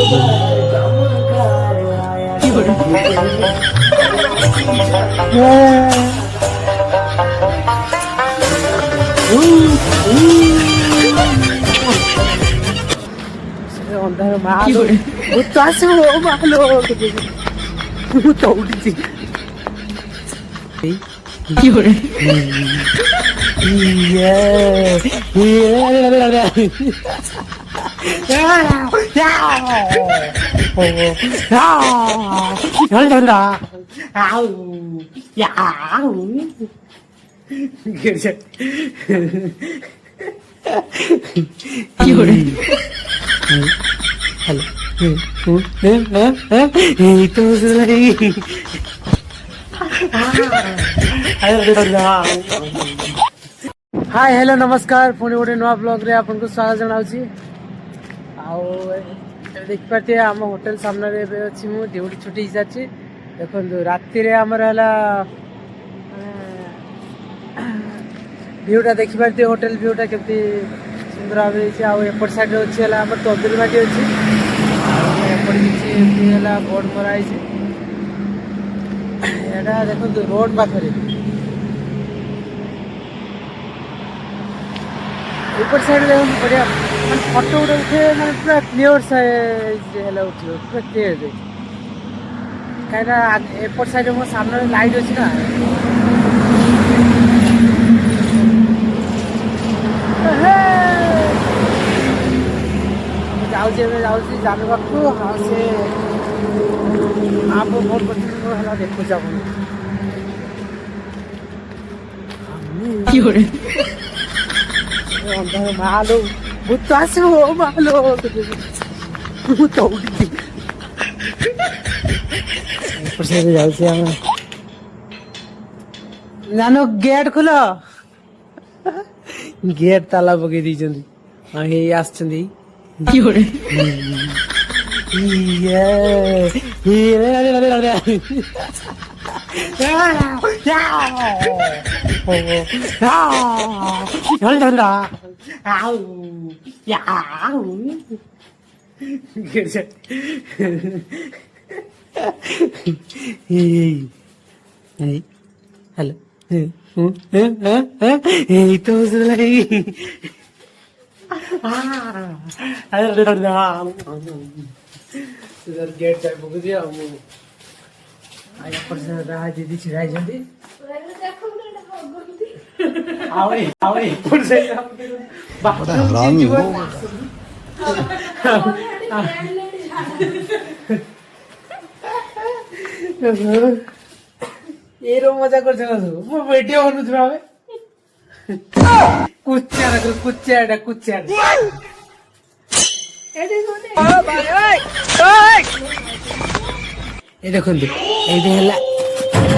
अंधार मालो भूत आसो मालो भूत उठी हाय हेलो नमस्कार पुणी गोटे नुआ ब्लॉग रे आपन को स्वागत जनाउछि देख पाते आम होटल सामने रे अच्छी मु ड्यूटी छुट्टी हिसाची देखो राति रे हमर हला व्यूटा देखि पाते होटल व्यूटा केते सुंदर भाबे छै आ एपर साइड रे अछि हला हमर तंदूरी भाटी अछि एपर किछि हला बोर्ड मराइ छै एडा देखो रोड पाखरे ऊपर साइड में बढ़िया मैं फोटो उठे मैं पूरा क्लियर साइज हेला उठियो पूरा क्लियर दे काइना एपर साइड में सामने लाइट अछि ना जाऊ जाने वक्त हाँ से आप फोन करते हला देखो जाबो अंधार मालो भूत आसो मालो भूत उठी जानो गेट खोल गेट ताला पकई दीचंदी हाँ हे आछंदी हेलो गेट टाइप को दिया दीदी छिड़ाई जल्दी मजा कर वीडियो बनुवा कुच्चा ये देखो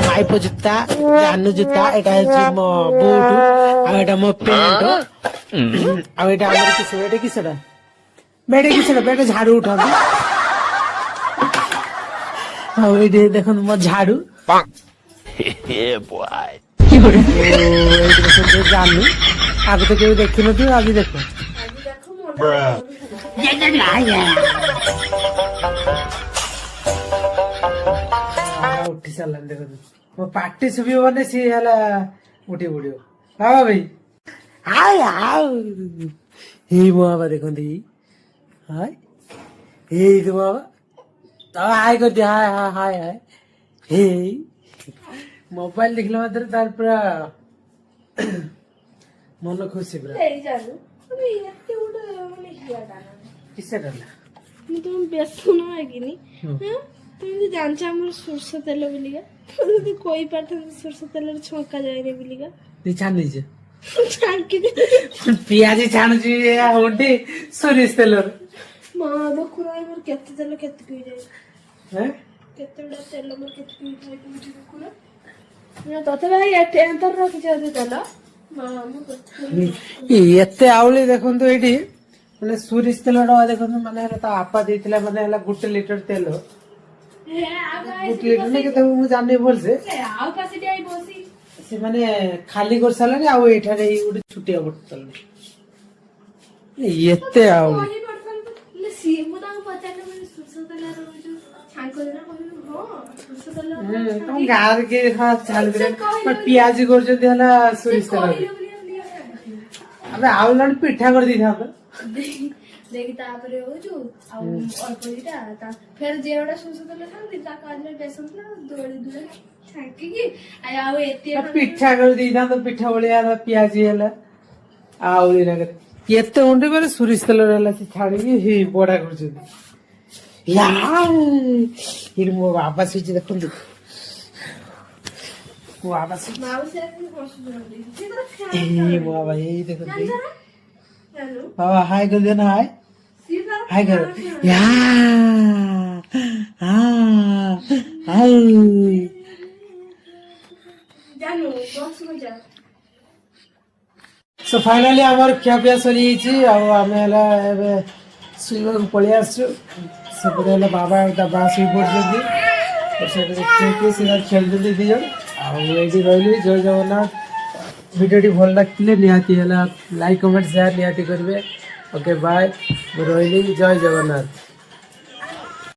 पाइप जूता जानू जूता एटा मो बूट आटा मो पेंट आटा किसटा बेटे किसटा बेटे झाड़ू उठा देखो मो झाड़ू जानू आगे तो केव देखी नु आज देखो उठी सारा देखो मो पार्टी सुबह बने सी है उठी उड़ो हाँ भाई हाय हे बाबा देखो हाय हे बाबा तब हाय कर दिया हाय हाय हाय हाय हे मोबाइल देखला मात्र तार पूरा मन खुशी पूरा किसे डरला तुम व्यस्त न है कि नहीं तुम तो जानचा हमर सरसों तेल बोलिगा तो कोई पार्थ सरसों तेल छौंका जाय रे बोलिगा नी छान लीजे छान के पियाजी छान जी ओडी सोरिस तेल मां दो कुराई मोर केते तेल केते पी जाय हैं केतेडा तेल मोर केते पी जाय तुमची कुरा ना तते भाई एते अंतर रखि जाय तेल एते आवली देखो तो एठी माने सोरिस तेल डा देखो माने ता आपा देथिला माने हला 1 लीटर तेल नहीं के मु जाने बोल से आउ पासे आई बसी से माने खाली कर सालानी आ एठा रे उडी छुटिया बोतल एते आउ ले सी मु ता पता ଖାଇଲେ ମାନେ ସୋରିଷ ତେଲର ଯୋଉ ଛାଙ୍କ ନା କହିଲୁ ହଁ ସୋରିଷ ତେଲ ତମ ଗାଁରେ କିଏ ଛାଣିଥିଲେ ପିଆଜି କରୁଛନ୍ତି ହେଲା ସୋରିଷ ତେଲରେ ଆମେ ଆଉ ଜଣେ ପିଠା କରିଦେଇଥାନ୍ତ। ଦେଖି ତାପରେ ହଉଛୁ ଆଉ ଅଳ୍ପ ଦିଟା ଫେର ଯେଗୁଡା ସୋରିଷ ତେଲ ଖାଆନ୍ତି ତାକୁ ଆଜିରେ ବେସନ ଦୋଳି ଦୋଳି ଛାଙ୍କିକି ଆଉ ଏତେ ପିଠା କରିଦେଇଥାନ୍ତ ପିଠା ଭଳିଆ ହେଲା ପିଆଜି ହେଲା ଆଉ କେତେ ଉଣ୍ଡି ମାନେ ସୋରିଷ ତେଲରେ ହେଲା ସେ ଛାଣିକି ବଢା କରୁଛନ୍ତି। ମୋ ବାବା ଶୋଇଛି ଦେଖନ୍ତୁ ମୋ ବାବା ଶୋଇଛି। ମୋ ବାବା ଏଇ ଦେଖନ୍ତୁ ବାବା ହାय କରିଦିଅ ନା ହାय ହାय କର ସୋ ଫାଇନାଲି ଆମର ଖିଆପିଆ ସରିଯାଇଛି ଆଉ ଆମେ ହେଲା ଏବେ ଶୋଇବାକୁ ପଳେଇ ଆସିଛୁ। ସେପଟେ ହେଲେ ବାବା ତା ବା ଶୋଇ ପଡୁଛନ୍ତି ଖେଳୁଛନ୍ତି ଦି ଜଣ ଆଉ ଏଇଠି ରହିଲି। ଜୟ ଜଗନ୍ନାଥ। ଭିଡ଼ିଓଟି ଭଲ ଲାଗିଥିଲେ ନିହାତି ହେଲା ଲାଇକ୍ କମେଣ୍ଟ ସେୟାର ନିହାତି କରିବେ। ଓକେ ବାଏ ମୁଁ ରହିଲି। ଜୟ ଜଗନ୍ନାଥ।